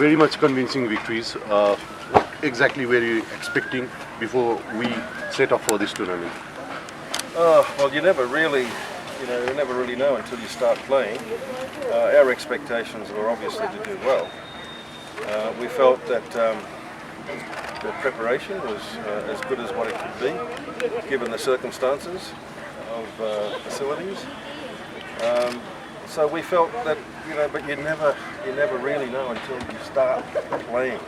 very much convincing victories. What exactly were you expecting before we set off for this tournament? Well, you never really know until you start playing. Our expectations were obviously to do well. We felt that the preparation was as good as what it could be, given the circumstances of facilities. So we felt that, but you never really know until you start playing.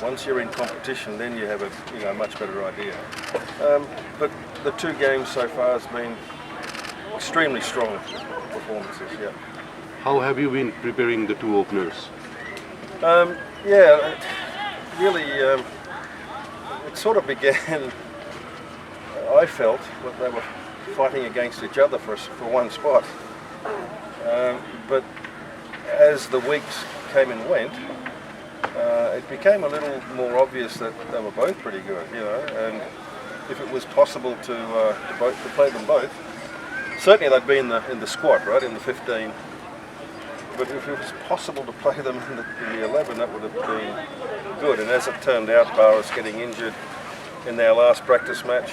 Once you're in competition, then you have a much better idea. But the two games so far has been extremely strong performances. Yeah. How have you been preparing the two openers? Really, it sort of began. I felt that they were fighting against each other for one spot. But as the weeks came and went, it became a little more obvious that they were both pretty good, and if it was possible to play them both, certainly they'd be in the squad, right, in the 15. But if it was possible to play them in the 11, that would have been good. And as it turned out, Barras getting injured in their last practice match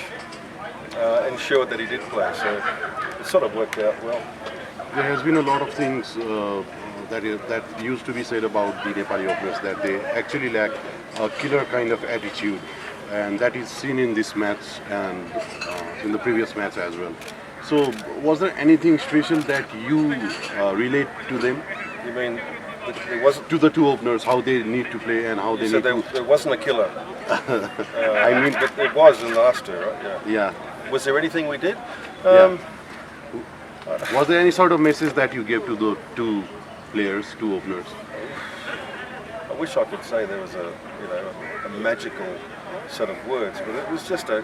ensured that he did play, so it sort of worked out well. There has been a lot of things that used to be said about the Nepali openers, that they actually lack a killer kind of attitude, and that is seen in this match and in the previous match as well. So was there anything special that you relate to them? You mean there wasn't to the two openers, how they need to play and how they need to... There wasn't a killer. I mean... But it was in the last two, right? Yeah. Was there anything we did? Yeah. Was there any sort of message that you gave to the two players, two openers? I wish I could say there was a magical set of words, but it was just a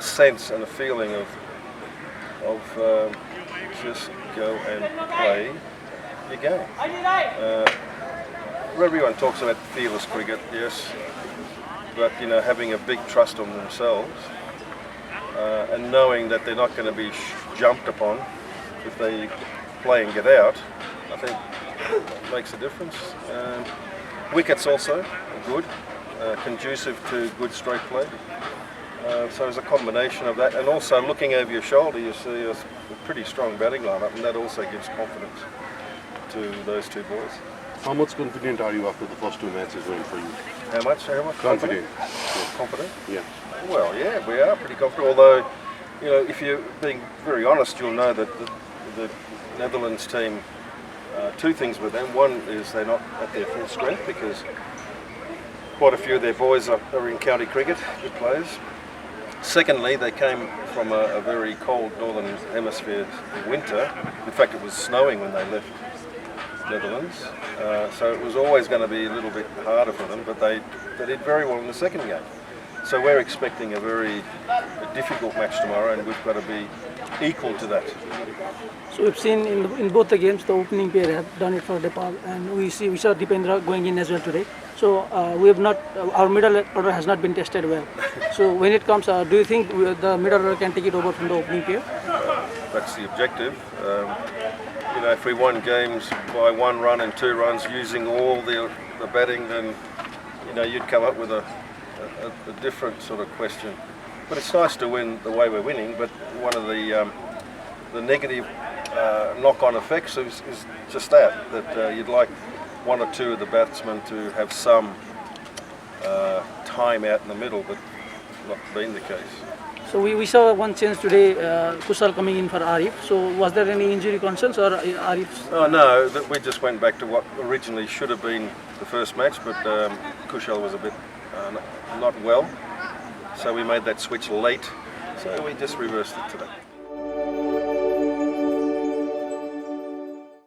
sense and a feeling of just go and play your game. Everyone talks about fearless cricket, yes, but having a big trust on themselves and knowing that they're not going to be jumped upon if they play and get out, I think makes a difference. Wickets also are good, conducive to good straight play. So it's a combination of that, and also looking over your shoulder, you see a pretty strong batting lineup, and that also gives confidence to those two boys. How much confident are you after the first two matches went for you? How much? Confident. Yeah. Confident? Yeah. Well, yeah, we are pretty confident. Although, if you're being very honest, you'll know that the Netherlands team, two things with them. One is they're not at their full strength because quite a few of their boys are in county cricket, good players. Secondly, they came from a very cold northern hemisphere winter. In fact, it was snowing when they left Netherlands, so it was always going to be a little bit harder for them, but they did very well in the second game. So we're expecting a very difficult match tomorrow, and we've got to be equal to that. So we've seen in both the games the opening pair have done it for Nepal, and we saw Dipendra going in as well today. So we have not, our middle order has not been tested well. So when it comes, do you think the middle order can take it over from the opening pair? That's the objective. If we won games by 1 run and 2 runs using all the batting, then you'd come up with a different sort of question. But it's nice to win the way we're winning. But one of the negative knock-on effects is just that you'd like 1 or 2 of the batsmen to have some time out in the middle, but not being the case. So we saw one change today, Kushal coming in for Arif. So was there any injury concerns or Arif? Oh no, we just went back to what originally should have been the first match, but Kushal was a bit not well, so we made that switch late. So we just reversed it today.